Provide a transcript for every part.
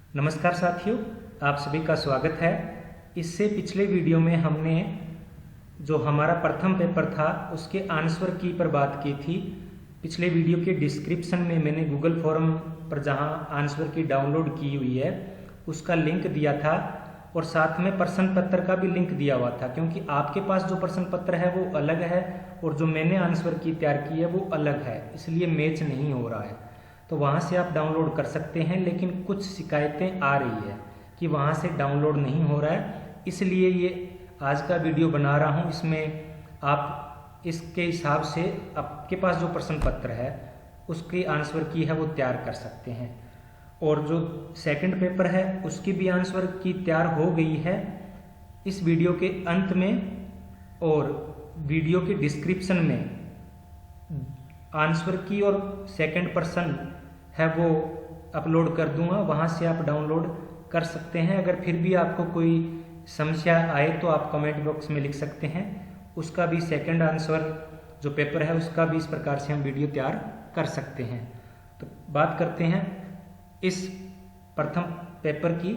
नमस्कार साथियों, आप सभी का स्वागत है। इससे पिछले वीडियो में हमने जो हमारा प्रथम पेपर था उसके आंसर की पर बात की थी। पिछले वीडियो के डिस्क्रिप्शन में मैंने गूगल फॉर्म पर जहां आंसर की डाउनलोड की हुई है उसका लिंक दिया था और साथ में प्रश्न पत्र का भी लिंक दिया हुआ था, क्योंकि आपके पास जो प्रश्न पत्र है वो अलग है और जो मैंने आंसर की तैयार की है वो अलग है, इसलिए मैच नहीं हो रहा है। तो वहाँ से आप डाउनलोड कर सकते हैं, लेकिन कुछ शिकायतें आ रही है कि वहाँ से डाउनलोड नहीं हो रहा है, इसलिए ये आज का वीडियो बना रहा हूँ। इसमें आप इसके हिसाब से आपके पास जो प्रश्न पत्र है उसकी आंसर की है वो तैयार कर सकते हैं। और जो सेकंड पेपर है उसकी भी आंसर की तैयार हो गई है। इस वीडियो के अंत में और वीडियो के डिस्क्रिप्शन में आंसर की और सेकंड पर्सन है वो अपलोड कर दूंगा, वहाँ से आप डाउनलोड कर सकते हैं। अगर फिर भी आपको कोई समस्या आए तो आप कमेंट बॉक्स में लिख सकते हैं। उसका भी सेकंड आंसर जो पेपर है उसका भी इस प्रकार से हम वीडियो तैयार कर सकते हैं। तो बात करते हैं इस प्रथम पेपर की।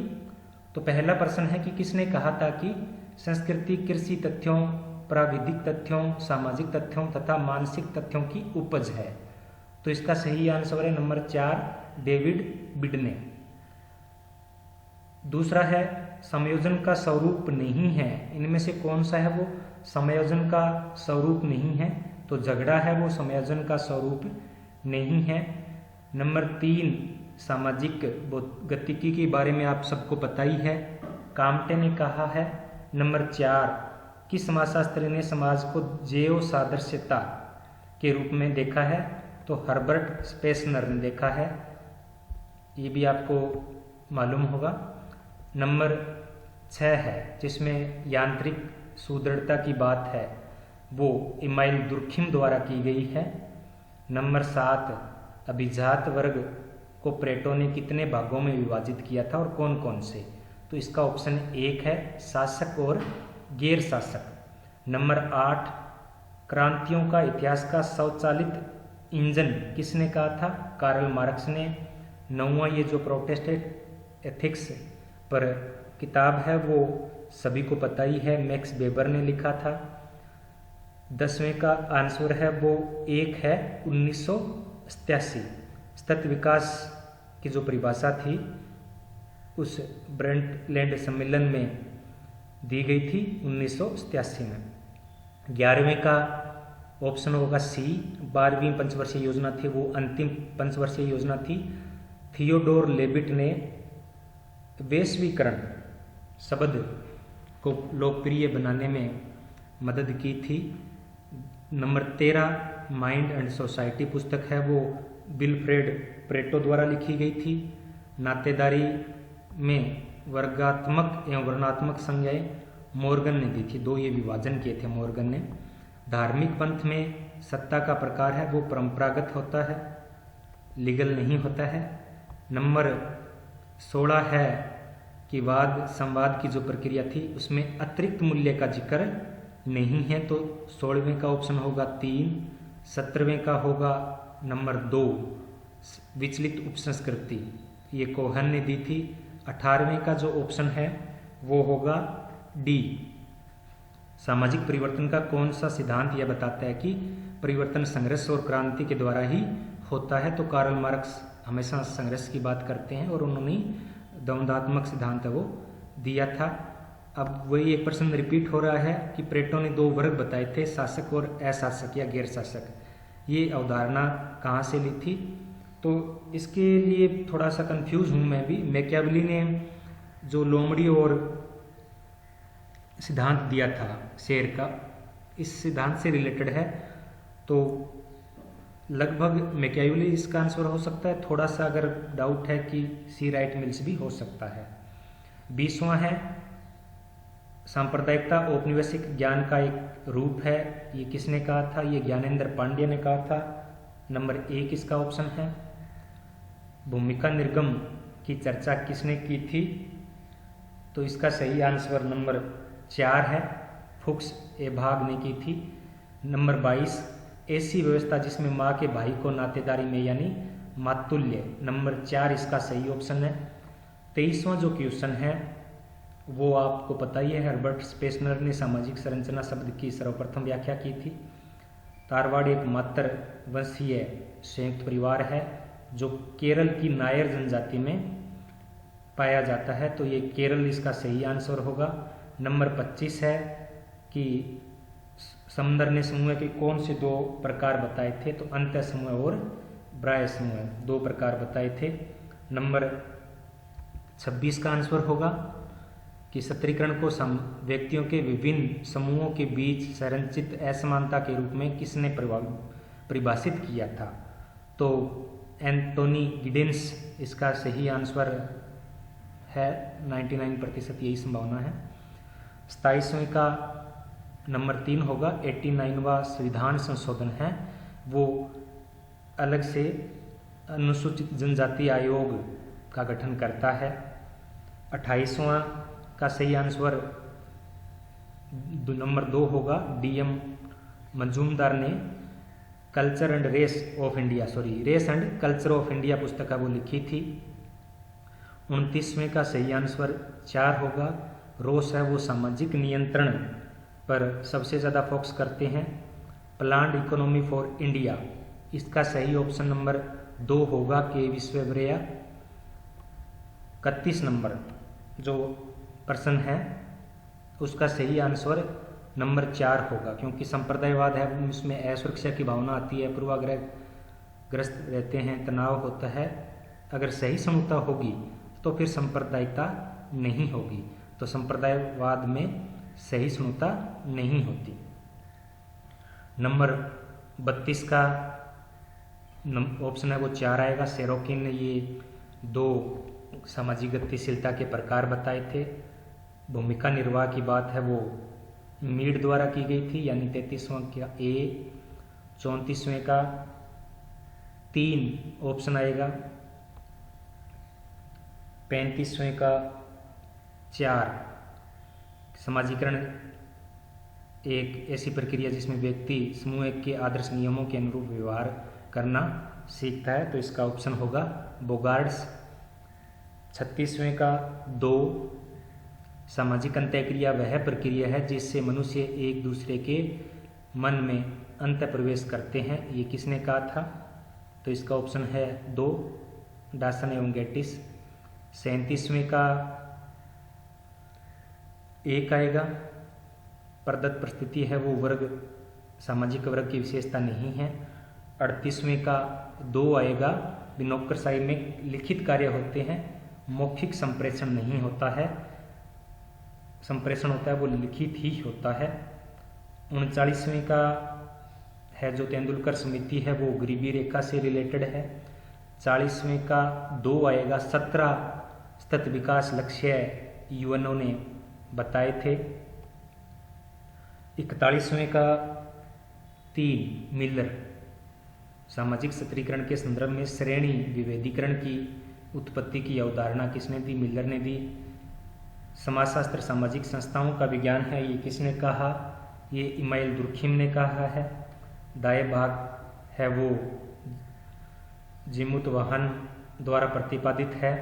तो पहला प्रश्न है कि किसने कहा था कि संस्कृति कृषि तथ्यों, प्राविधिक तथ्यों, सामाजिक तथ्यों तथा मानसिक तथ्यों की उपज है। तो इसका सही आंसर है नंबर 4, डेविड बिडने। दूसरा है संयोजन का स्वरूप नहीं है। इनमें से कौन सा है वो संयोजन का स्वरूप नहीं है? तो झगड़ा है वो संयोजन का स्वरूप नहीं है। नंबर 3, सामाजिक गतिकी के बारे में आप सबको पता ही है, काम्टे ने कहा है। नंबर 4, किस समाजशास्त्री ने समाज को जैव सादृश्यता के रूप में देखा है? तो हर्बर्ट स्पेसनर ने देखा है, ये भी आपको मालूम होगा। नंबर 6 है जिसमें यांत्रिक सुदृढ़ता की बात है वो इमाइल दुर्खिम द्वारा की गई है। नंबर 7, अभिजात वर्ग को प्लेटो ने कितने भागों में विभाजित किया था और कौन कौन से? तो इसका ऑप्शन 1 है शासक और गैर शासक। नंबर 8, क्रांतियों का इतिहास का स्वचालित इंजन किसने कहा था? कार्ल मार्क्स ने। 9वां, ये जो प्रोटेस्टेंट एथिक्स पर किताब है वो सभी को पता ही है, मैक्स वेबर ने लिखा था। 10वें का आंसर है वो 1 है 1987। सतत विकास की जो परिभाषा थी उस ब्रंटलैंड सम्मेलन में दी गई थी 1987 में। 11वें का ऑप्शन होगा सी, 12वीं पंचवर्षीय योजना थी वो अंतिम पंचवर्षीय योजना थी। थियोडोर लेविट ने वैश्वीकरण शब्द को लोकप्रिय बनाने में मदद की थी। नंबर 13, माइंड एंड सोसाइटी पुस्तक है वो विल्फ्रेड प्लेटो द्वारा लिखी गई थी। नातेदारी में वर्गात्मक एवं वर्णात्मक संज्ञाएं मॉर्गन ने दी थी, 2 ये विभाजन किए थे मॉर्गन ने। धार्मिक पंथ में सत्ता का प्रकार है वो परंपरागत होता है, लीगल नहीं होता है। नंबर 16 है कि वाद संवाद की जो प्रक्रिया थी उसमें अतिरिक्त मूल्य का जिक्र नहीं है, तो 16वें का ऑप्शन होगा 3। 17वें का होगा नंबर 2, विचलित उपसंस्कृति, ये कोहन ने दी थी। 18वें का जो ऑप्शन है वो होगा डी। सामाजिक परिवर्तन का कौन सा सिद्धांत यह बताता है कि परिवर्तन संघर्ष और क्रांति के द्वारा ही होता है? तो कार्ल मार्क्स हमेशा संघर्ष की बात करते हैं और उन्होंने द्वंद्वात्मक सिद्धांत वो दिया था। अब वही एक प्रश्न रिपीट हो रहा है कि प्लेटो ने 2 वर्ग बताए थे, शासक और अशासक या गैर शासक। ये अवधारणा कहाँ से ली थी? तो इसके लिए थोड़ा सा कंफ्यूज हूँ मैं भी। मैकियावेली ने जो लोमड़ी और सिद्धांत दिया था शेर का, इस सिद्धांत से रिलेटेड है, तो लगभग मैकियावेली इसका आंसर हो सकता है। थोड़ा सा अगर डाउट है कि सी राइट मिल्स भी हो सकता है। 20वां है सांप्रदायिकता औपनिवेशिक ज्ञान का एक रूप है, ये किसने कहा था? ये ज्ञानेंद्र पांड्य ने कहा था। नंबर 1 इसका ऑप्शन है। भूमिका निर्गम की चर्चा किसने की थी? तो इसका सही आंसर नंबर 4 है, फुक्स एभाग ने की थी। नंबर 22, ऐसी व्यवस्था जिसमें माँ के भाई को नातेदारी में यानी मातुल्य, नंबर 4 इसका सही ऑप्शन है। 23वां जो क्वेश्चन है वो आपको पता ही है, हर्बर्ट स्पेसनर ने सामाजिक संरचना शब्द की सर्वप्रथम व्याख्या की थी। तारवाड़ एक मात्र वंशीय संयुक्त परिवार है जो केरल की नायर जनजाति में पाया जाता है, तो ये केरल इसका सही आंसर होगा। नंबर 25 है कि समंदर ने समूह के कौन से दो प्रकार बताए थे, तो अंत्य समूह और ब्राह्य समूह दो प्रकार बताए थे। नंबर 26 का आंसर होगा कि सत्रीकरण को व्यक्तियों के विभिन्न समूहों के बीच संरचित असमानता के रूप में किसने परिभाषित किया था, तो एंटोनी गिडेंस इसका सही आंसर है। 99% यही संभावना है। 27वें का नंबर 3 होगा। 89वां संविधान संशोधन है वो अलग से अनुसूचित जनजाति आयोग का गठन करता है। 28वां का सही आंसर नंबर 2 होगा। DM मजूमदार ने culture and race of India race and culture of India पुस्तक वो लिखी थी। 29वें का सही आंसर 4 होगा। रोस है वो सामाजिक नियंत्रण पर सबसे ज़्यादा फोकस करते हैं। प्लान्ड इकोनॉमी फॉर इंडिया, इसका सही ऑप्शन नंबर 2 होगा के विश्वेश्वरैया। 31 नंबर जो प्रश्न है उसका सही आंसर नंबर 4 होगा, क्योंकि संप्रदायवाद है उसमें असुरक्षा की भावना आती है, पूर्वाग्रह ग्रस्त रहते हैं, तनाव होता है। अगर सही समता होगी तो फिर सांप्रदायिकता नहीं होगी, तो संप्रदायवाद में सही समता नहीं होती। नंबर 32 का ऑप्शन है वो 4 आएगा। सेरोकिन ने ये 2 सामाजिक गतिशीलता के प्रकार बताए थे। भूमिका निर्वाह की बात है वो मीड द्वारा की गई थी, यानी 33वां का A। 34वें का 3 ऑप्शन आएगा। 35वें का 4। समाजीकरण एक ऐसी प्रक्रिया जिसमें व्यक्ति समूह के आदर्श नियमों के अनुरूप व्यवहार करना सीखता है, तो इसका ऑप्शन होगा बोगार्ड्स। 36वें का 2। सामाजिक अंतःक्रिया वह प्रक्रिया है जिससे मनुष्य एक दूसरे के मन में अंत प्रवेश करते हैं, ये किसने कहा था, तो इसका ऑप्शन है 2 डासन एवं गेटिस। 37वें का 1 आएगा। प्रदत्त परिस्थिति है वो वर्ग सामाजिक वर्ग की विशेषता नहीं है। 38वें का 2 आएगा। नौकरशाही में लिखित कार्य होते हैं, मौखिक संप्रेषण नहीं होता है, संप्रेषण होता है वो लिखित ही होता है। 39वें का है जो तेंदुलकर समिति है वो गरीबी रेखा से रिलेटेड है। 40वें का 2 आएगा। 17 सतत विकास लक्ष्य यूएनओ ने बताए थे। 41वें का 3 मिलर सामाजिक सत्रीकरण के संदर्भ में श्रेणी विभेदीकरण की उत्पत्ति की अवधारणा किसने दी, मिलर ने दी। समाजशास्त्र सामाजिक संस्थाओं का विज्ञान है, ये किसने कहा, ये इमाइल दुर्खिम ने कहा है। दाएं भाग है वो जिमुत वाहन द्वारा प्रतिपादित है।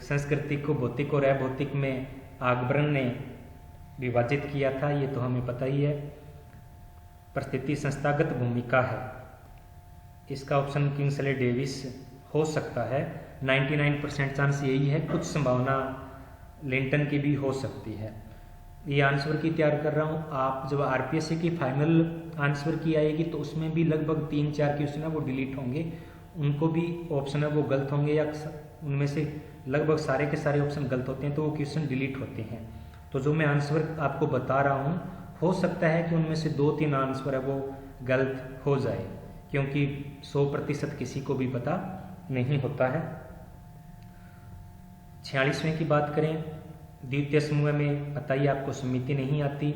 संस्कृति को भौतिक और अभौतिक में आगबर्न ने विभाजित किया था, ये तो हमें पता ही है। परिस्थिति संस्थागत भूमिका है, इसका ऑप्शन किंग्सले डेविस हो सकता है। 99% चांस यही है, कुछ संभावना लिंटन की भी हो सकती है। ये आंसर की तैयार कर रहा हूँ। आप जब आरपीएससी की फाइनल आंसर की आएगी तो उसमें भी लगभग 3-4 क्वेश्चन है वो डिलीट होंगे, उनको भी ऑप्शन है वो गलत होंगे, या उनमें से लगभग सारे के सारे ऑप्शन गलत होते हैं तो वो क्वेश्चन डिलीट होते हैं। तो जो मैं आंसर आपको बता रहा हूँ हो सकता है कि उनमें से 2-3 आंसर है वो गलत हो जाए, क्योंकि 100% किसी को भी पता नहीं होता है। 46वें की बात करें, द्वितीय समूह में पता ही आपको समिति नहीं आती।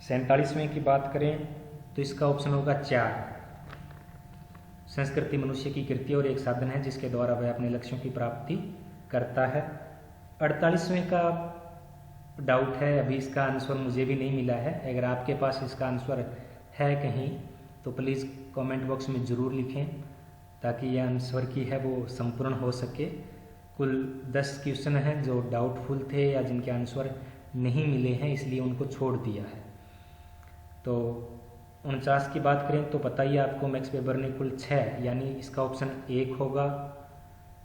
47वें की बात करें तो इसका ऑप्शन होगा 4। संस्कृति मनुष्य की कृति और एक साधन है जिसके द्वारा वह अपने लक्ष्यों की प्राप्ति करता है। 48वें का डाउट है, अभी इसका आंसर मुझे भी नहीं मिला है। अगर आपके पास इसका आंसर है कहीं तो प्लीज़ कमेंट बॉक्स में ज़रूर लिखें। ताकि यह आंसर की है वो संपूर्ण हो सके। कुल 10 क्वेश्चन हैं जो डाउटफुल थे या जिनके आंसर नहीं मिले हैं, इसलिए उनको छोड़ दिया है। तो 49 की बात करें तो पता ही आपको मैक्स वेबर ने कुल 6 यानी इसका ऑप्शन 1 होगा।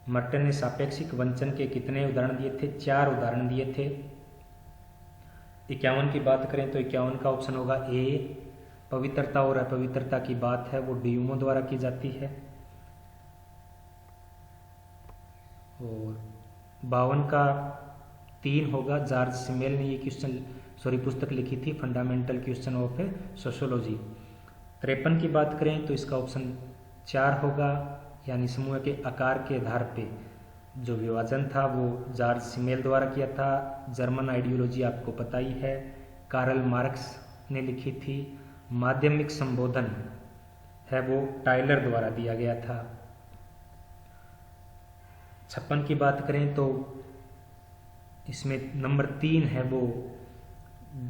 मर्टन ने सापेक्षिक वंचन के कितने उदाहरण दिए थे? 4 उदाहरण दिए थे। 51 की बात करें तो 51 का ऑप्शन होगा ए। पवित्रता और अपवित्रता की बात है वो ड्यूमो द्वारा की जाती है। और 52 का 3 होगा। जॉर्ज सिमेल ने ये पुस्तक लिखी थी, फंडामेंटल क्वेश्चन ऑफ सोशियोलॉजी। 53 की बात करें तो इसका ऑप्शन 4 होगा, यानी समूह के आकार के आधार पे जो विभाजन था वो जॉर्ज सिमेल द्वारा किया था। जर्मन आइडियोलॉजी आपको पता ही है, कार्ल मार्क्स ने लिखी थी। माध्यमिक संबोधन है वो टाइलर द्वारा दिया गया था। 56 की बात करें तो इसमें नंबर 3 है वो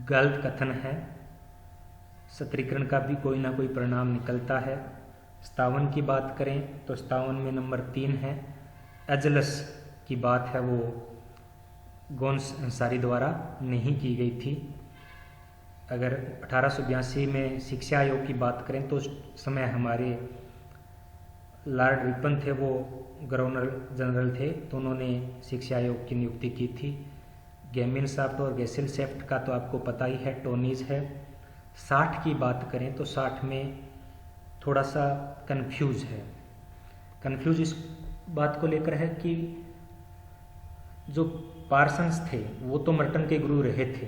गलत कथन है। सत्रीकरण का भी कोई ना कोई परिणाम निकलता है। 57 की बात करें तो 57 में नंबर 3 है एजलस की बात है वो गोन्स अंसारी द्वारा नहीं की गई थी। अगर 1882 में शिक्षा आयोग की बात करें तो उस समय हमारे लॉर्ड रिपन थे, वो गवर्नर जनरल थे, तो उन्होंने शिक्षा आयोग की नियुक्ति की थी। गेमिनशाफ्ट और गेसेलशेफ्ट का तो आपको पता ही है, टोनीज है। 60 की बात करें तो 60 में थोड़ा सा कंफ्यूज है। कंफ्यूज इस बात को लेकर है कि जो पार्सन्स थे वो तो मर्टन के गुरु रहे थे,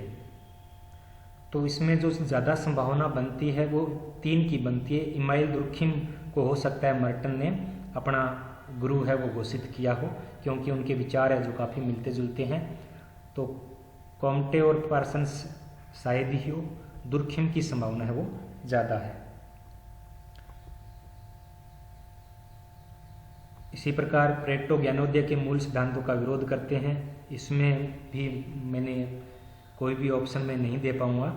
तो इसमें जो ज़्यादा संभावना बनती है वो 3 की बनती है। इमाइल दुर्खिम को हो सकता है मर्टन ने अपना गुरु है वो घोषित किया हो, क्योंकि उनके विचार है जो काफ़ी मिलते जुलते हैं। तो कॉम्टे और पार्सन्स शायद ही हो, दुर्खिम की संभावना है वो ज़्यादा है। इसी प्रकार प्लेटो ज्ञानोदय के मूल सिद्धांतों का विरोध करते हैं। इसमें भी मैंने कोई भी ऑप्शन में नहीं दे पाऊंगा।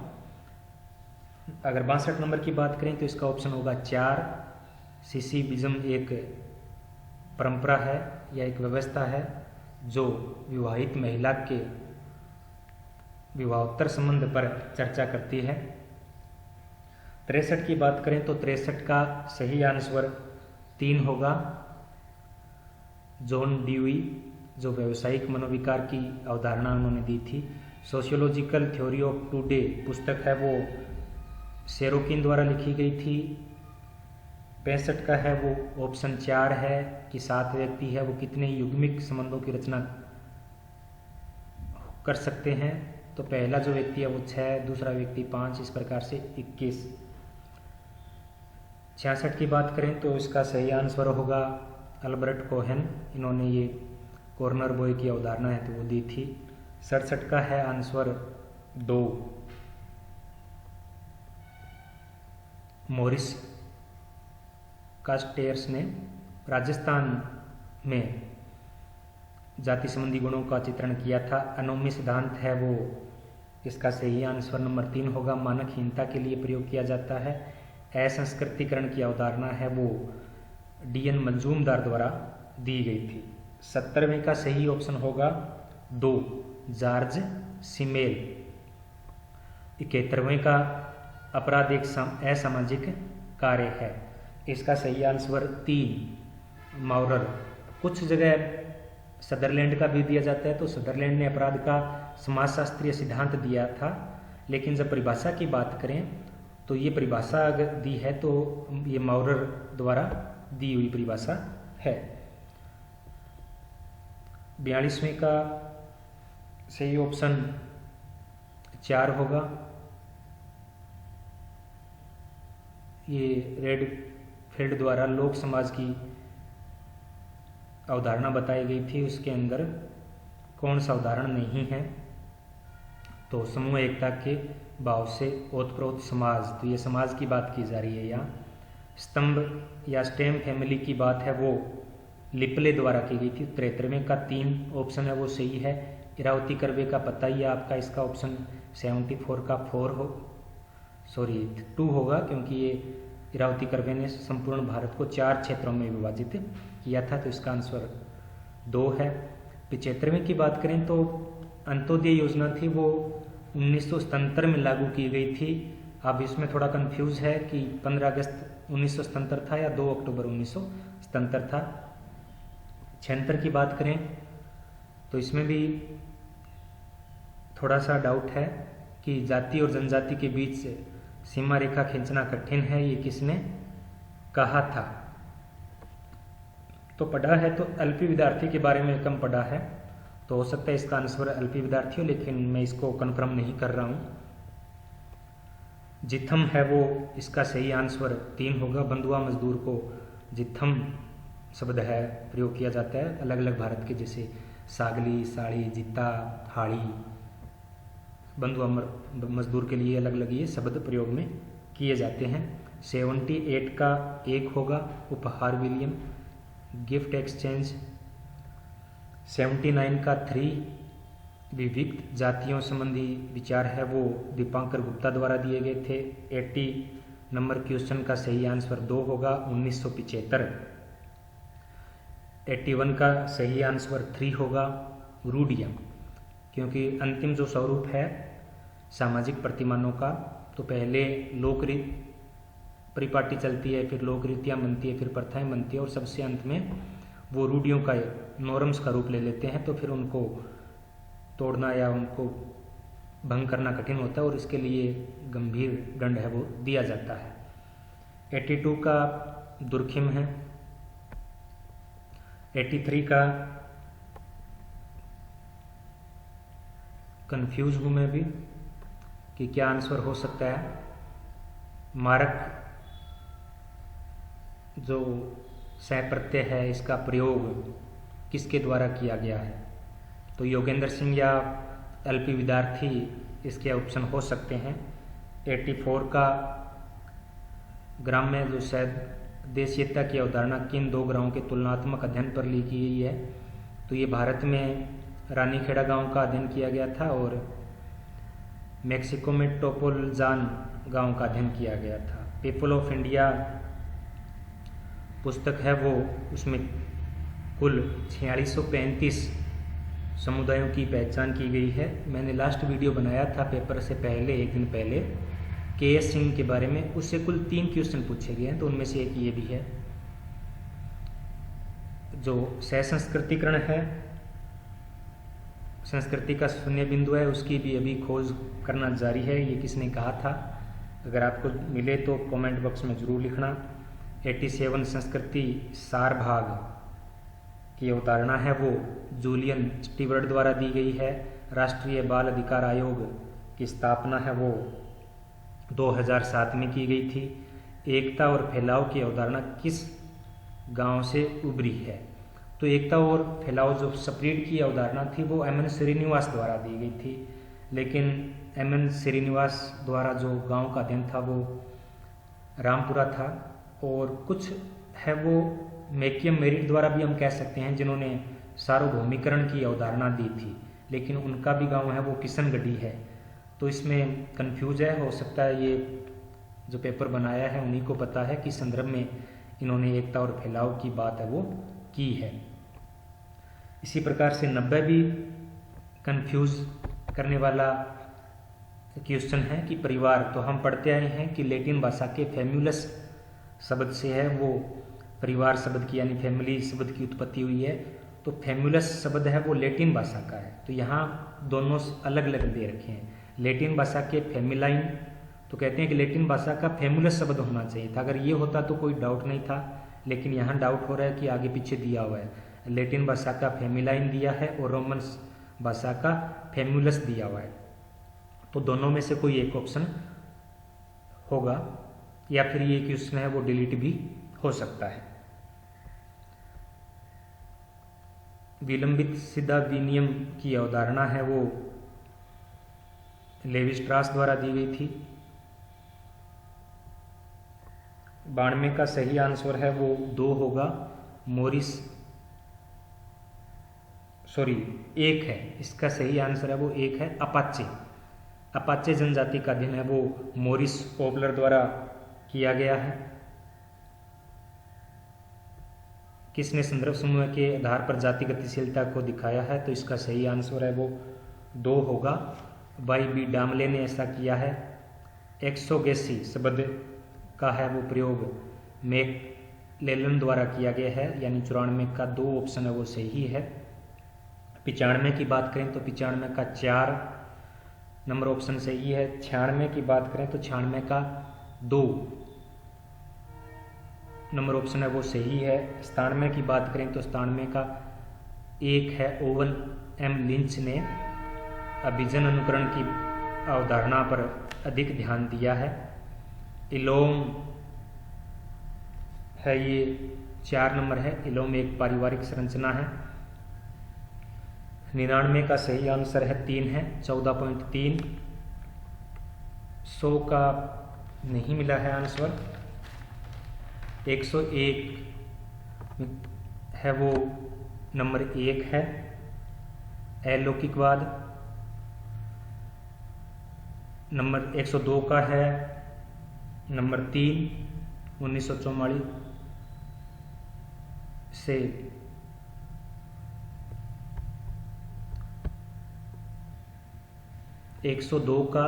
अगर 62 नंबर की बात करें तो इसका ऑप्शन होगा 4। सिसिबिज्म एक परंपरा है या एक व्यवस्था है जो विवाहित महिला के विवाहोत्तर संबंध पर चर्चा करती है। 63 की बात करें तो 63 का सही आंसर 3 होगा। जॉन ड्यूई जो व्यावसायिक मनोविकार की अवधारणा उन्होंने दी थी। सोशियोलॉजिकल थ्योरी ऑफ टुडे पुस्तक है वो सेरोकिन द्वारा लिखी गई थी। 65 का है वो ऑप्शन 4 है कि 7 व्यक्ति है वो कितने युग्मिक संबंधों की रचना कर सकते हैं। तो पहला जो व्यक्ति है वो 6, दूसरा व्यक्ति 5, इस प्रकार से 21। 66 की बात करें तो इसका सही आंसर होगा अल्बर्ट कोहेन, इन्होंने ये कॉर्नर बॉय की अवधारणा है तो वो दी थी। 67 का है आंसर 2। मॉरिस कास्टेयर्स ने राजस्थान में जाति संबंधी गुणों का चित्रण किया था। अनोमी सिद्धांत है वो इसका सही आंसर नंबर 3 होगा। मानकहीनता के लिए प्रयोग किया जाता है। असंस्कृतिकरण की अवधारणा है वो डीएन मजूमदार द्वारा दी गई थी। 70वें का सही ऑप्शन होगा 2, जॉर्ज सिमेल। 71वें का अपराध एक असामाजिक कार्य है, इसका सही आंसर 3, माउरर। कुछ जगह सदरलैंड का भी दिया जाता है, तो सदरलैंड ने अपराध का समाजशास्त्रीय सिद्धांत दिया था, लेकिन जब परिभाषा की बात करें तो ये परिभाषा अगर दी है तो ये माउरर द्वारा दी हुई परिभाषा है। 42वें का सही ऑप्शन 4 होगा। ये रेडफील्ड द्वारा लोक समाज की अवधारणा बताई गई थी, उसके अंदर कौन सा उदाहरण नहीं है। तो समूह एकता के भाव से ओतप्रोत समाज, तो ये समाज की बात की जा रही है यहाँ। स्तंभ या स्टेम फैमिली की बात है वो लिपले द्वारा की गई थी। 73वें का 3 ऑप्शन है वो सही है। इरावती कर्वे का पता ही है आपका, इसका ऑप्शन 74 का 2 होगा, क्योंकि ये इरावती कर्वे ने संपूर्ण भारत को 4 क्षेत्रों में विभाजित किया था, तो इसका आंसर 2 है। 75वें की बात करें तो अंत्योदय योजना थी वो 1977 में लागू की गई थी। अब इसमें थोड़ा कंफ्यूज है कि 15 अगस्त 1977 था या 2 अक्टूबर 1977 था। 76 की बात करें तो इसमें भी थोड़ा सा डाउट है कि जाति और जनजाति के बीच सीमा रेखा खींचना कठिन है, ये किसने कहा था। तो पढ़ा है तो एलपी विद्यार्थी के बारे में कम पढ़ा है, तो हो सकता है इसका आंसर एलपी विद्यार्थी हो, लेकिन मैं इसको कंफर्म नहीं कर रहा हूँ। जिथम है वो इसका सही आंसर 3 होगा। बंधुआ मजदूर को जिथम शब्द है प्रयोग किया जाता है अलग अलग भारत के, जैसे सागली, साड़ी, जिता, हाड़ी। बंधुआ मजदूर के लिए अलग अलग ये शब्द प्रयोग में किए जाते हैं। 78 का 1 होगा। उपहार विलियम, गिफ्ट एक्सचेंज। 79 का 3 विविध जातियों संबंधी विचार है वो दीपांकर गुप्ता द्वारा दिए गए थे। 80 नंबर क्वेश्चन का सही आंसर 2 होगा, 1975। 81 का सही आंसर 3 होगा, रूढ़ियाँ, क्योंकि अंतिम जो स्वरूप है सामाजिक प्रतिमानों का, तो पहले लोकरीत परिपाटी चलती है, फिर लोकरीतियाँ बनती है, फिर प्रथाएं बनती है और सबसे अंत में वो रूढ़ियों का नॉर्म्स का रूप ले लेते हैं, तो फिर उनको तोड़ना या उनको भंग करना कठिन होता है और इसके लिए गंभीर दंड है वो दिया जाता है। 82 का दुर्खिम है। 83 का कंफ्यूज हूँ मैं भी कि क्या आंसर हो सकता है। मारक जो सह प्रत्यय है इसका प्रयोग किसके द्वारा किया गया है, तो योगेंद्र सिंह या एलपी विद्यार्थी इसके ऑप्शन हो सकते हैं। 84 का ग्राम में जो देशीयता की अवधारणा किन 2 गांवों के तुलनात्मक अध्ययन पर ली गई है, तो ये भारत में रानीखेड़ा गांव का अध्ययन किया गया था और मेक्सिको में टोपोलजान गांव का अध्ययन किया गया था। पीपल ऑफ इंडिया पुस्तक है वो, उसमें कुल 4635 समुदायों की पहचान की गई है। मैंने लास्ट वीडियो बनाया था पेपर से पहले, एक दिन पहले, KS सिंह के बारे में, उससे कुल 3 क्वेश्चन पूछे गए हैं, तो उनमें से एक ये भी है। जो सहसंस्कृतिकरण है, संस्कृति का शून्य बिंदु है, उसकी भी अभी खोज करना जारी है। ये किसने कहा था, अगर आपको मिले तो कमेंट बॉक्स में ज़रूर लिखना। 87 संस्कृति सार भाग की अवधारणा है वो जूलियन स्टीवर्ट द्वारा दी गई है। राष्ट्रीय बाल अधिकार आयोग की स्थापना है वो 2007 में की गई थी। एकता और फैलाव की अवधारणा किस गांव से उभरी है, तो एकता और फैलाव जो स्प्रेड की अवधारणा थी वो MN श्रीनिवास द्वारा दी गई थी, लेकिन MN श्रीनिवास द्वारा जो गांव का अध्ययन था वो रामपुरा था। और कुछ है वो मैकियम मेरिट द्वारा भी हम कह सकते हैं जिन्होंने सार्वभौमिकरण की अवधारणा दी थी, लेकिन उनका भी गांव है वो किशनगढ़ी है। तो इसमें कंफ्यूज है, हो सकता है ये जो पेपर बनाया है उन्हीं को पता है कि संदर्भ में इन्होंने एकता और फैलाव की बात है वो की है। इसी प्रकार से 90 भी कंफ्यूज करने वाला क्वेश्चन है कि परिवार, तो हम पढ़ते आए हैं कि लैटिन भाषा के फैम्यूलस शब्द से है वो परिवार शब्द की यानी फैमिली शब्द की उत्पत्ति हुई है। तो फैम्यूलस शब्द है वो लैटिन भाषा का है, तो यहाँ दोनों अलग अलग दे रखे हैं। लैटिन भाषा के फैमिलाइन, तो कहते हैं कि लैटिन भाषा का फैम्यूलस शब्द होना चाहिए था। अगर ये होता तो कोई डाउट नहीं था, लेकिन यहाँ डाउट हो रहा है कि आगे पीछे दिया हुआ है। लैटिन भाषा का फैमिलाइन दिया है और रोमन भाषा का फैम्यूलस दिया हुआ है, तो दोनों में से कोई एक ऑप्शन होगा, या फिर ये क्वेश्चन है वो डिलीट भी हो सकता है। विलंबित सिद्धा विनियम की अवधारणा है वो लेवी स्ट्रास द्वारा दी गई थी। 92 का सही आंसर है वो 2 होगा, मोरिस 1 है, इसका सही आंसर है वो 1 है, अपाचे जनजाति का अध्ययन है वो मोरिस ओबलर द्वारा किया गया है। किसने संदर्भ समूह के आधार पर जाति गतिशीलता को दिखाया है, तो इसका सही आंसर है वो 2 होगा। वाई बी डामले ने ऐसा किया है। एक्सोगेसी शब्द का है वो प्रयोग मैकलेलन द्वारा किया गया है, यानी 94 का 2 ऑप्शन है वो सही है। 95 की बात करें तो 95 का 4 नंबर ऑप्शन सही है। 96 की बात करें तो 96 का 2 नंबर ऑप्शन है वो सही है। 97 की बात करें तो 97 का 1 है। ओवन एम लिंच ने अभिजन अनुकरण की अवधारणा पर अधिक ध्यान दिया है। इलोम है ये 4 नंबर है। इलोम एक पारिवारिक संरचना है। 99 का सही आंसर है 3 है, 14.3। 100 का नहीं मिला है आंसर। 101 है वो नंबर 1 है। अलौकिकवाद नंबर 102 का है नंबर 3, 1944 से 102 का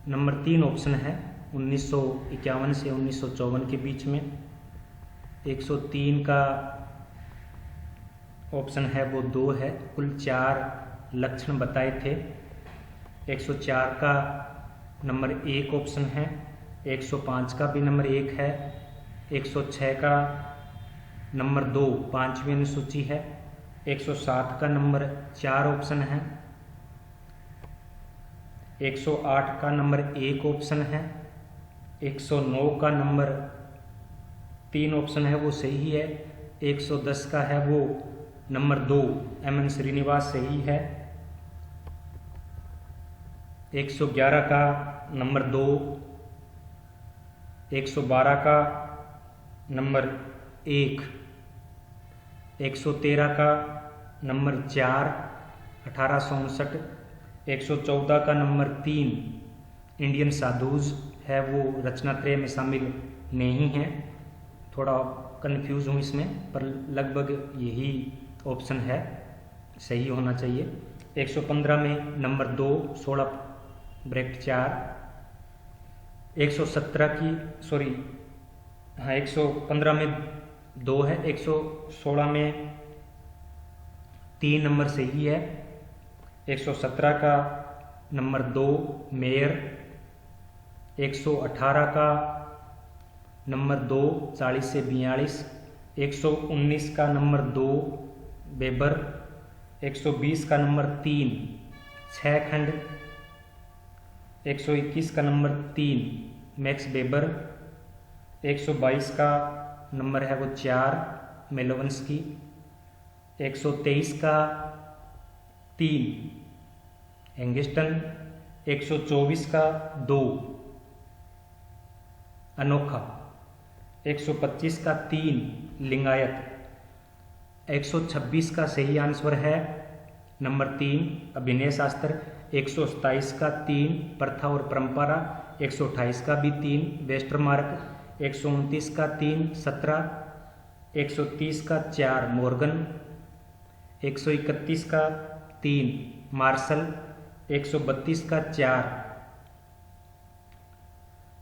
नंबर 3 ऑप्शन है 1951 से 1954 के बीच में। 103 का ऑप्शन है वो 2 है। कुल 4 लक्षण बताए थे। 104 का नंबर 1 ऑप्शन है। 105 का भी नंबर 1 है। 106 का नंबर 2 5वीं अनुसूची है। 107 का नंबर 4 ऑप्शन है। 108 का नंबर 1 ऑप्शन है। 109 का नंबर 3 ऑप्शन है वो सही है। 110 का है वो नंबर 2 एम एन श्रीनिवास सही है। 111 का नंबर 2, 112 का नंबर 1, 113 का नंबर 4 1859, 114 का नंबर 3 इंडियन साधुज है वो रचनात्रय में शामिल नहीं है। थोड़ा कंफ्यूज हूँ इसमें, पर लगभग यही ऑप्शन है, सही होना चाहिए। 115 में नंबर 2 16(4), 117 की 115 में 2 है। 116 में 3 नंबर सही है। 117 का नंबर 2 मेयर। 118 का नंबर 2 40 से 42। 119 का नंबर 2 वेबर। 120 का नंबर 3 6 खंड। 121 का नंबर 3 मैक्स वेबर। 122 का नंबर है वो 4 मेलोवंस्की। 123 का 3 एंगस्टन। 124 का 2 अनोखा। 125 का 3 लिंगायत। 126 का सही आंसर है नंबर 3 अभिनय शास्त्र। 127 का 3 प्रथा और परंपरा। 128 का भी 3 वेस्टरमार्क। 129 का 3 17। 130 का 4 मॉर्गन। 131 का 3 मार्शल। 132 का 4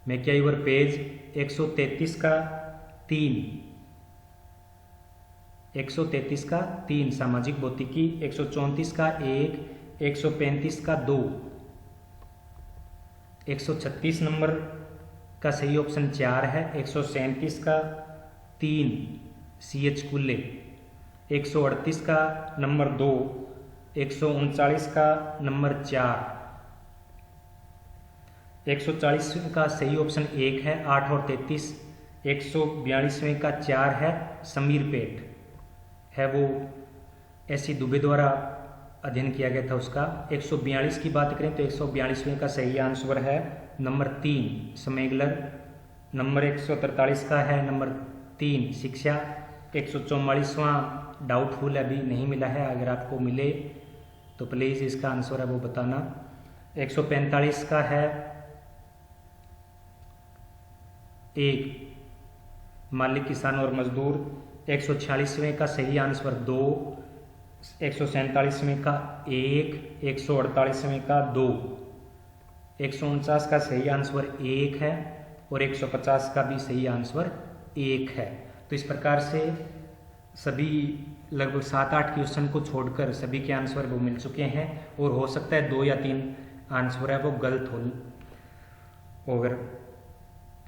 मैक्याइवर पेज। 133 का 3 133 का 3 सामाजिक भौतिकी। 134 का 1। 135 का 2। 136 नंबर का सही ऑप्शन 4 है। 137 का 3 CH कुल्ले। 138 का नंबर 2। 139 का नंबर 4। 140 का सही ऑप्शन 1 है 8 और 33। 142वें का 4 है समीरपेट है वो ऐसी दुबे द्वारा अध्ययन किया गया था उसका। 142 की बात करें तो 142वें का सही आंसर है नंबर 3 स्मेगलर। नंबर 143 का है नंबर 3 शिक्षा। 144वां डाउटफुल अभी नहीं मिला है, अगर आपको मिले तो प्लीज़ इसका आंसर है वो बताना। 145 का है 1 मालिक किसान और मजदूर। 146वें का सही आंसर 2, 147वें का 1, 148वें का 2, 149 का सही आंसर 1 है और 150 का भी सही आंसर 1 है। तो इस प्रकार से सभी लगभग 7-8 क्वेश्चन को छोड़कर सभी के आंसर वो मिल चुके हैं और हो सकता है 2 या 3 आंसर है वो गलत हो। और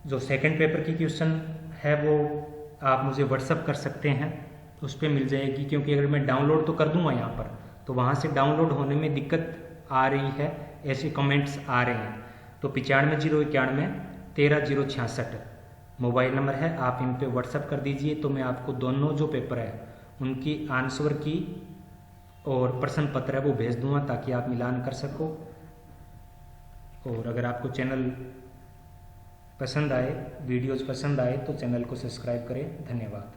जो सेकंड पेपर की क्वेश्चन है वो आप मुझे व्हाट्सअप कर सकते हैं, उस पर मिल जाएगी, क्योंकि अगर मैं डाउनलोड तो कर दूंगा यहाँ पर तो वहाँ से डाउनलोड होने में दिक्कत आ रही है, ऐसे कमेंट्स आ रहे हैं। तो 950191 13066 मोबाइल नंबर है, आप इन पे व्हाट्सअप कर दीजिए तो मैं आपको दोनों जो पेपर है उनकी आंसर की और प्रश्न पत्र है वो भेज दूंगा ताकि आप मिलान कर सको। और अगर आपको चैनल पसंद आए, वीडियोज़ पसंद आए तो चैनल को सब्सक्राइब करें। धन्यवाद।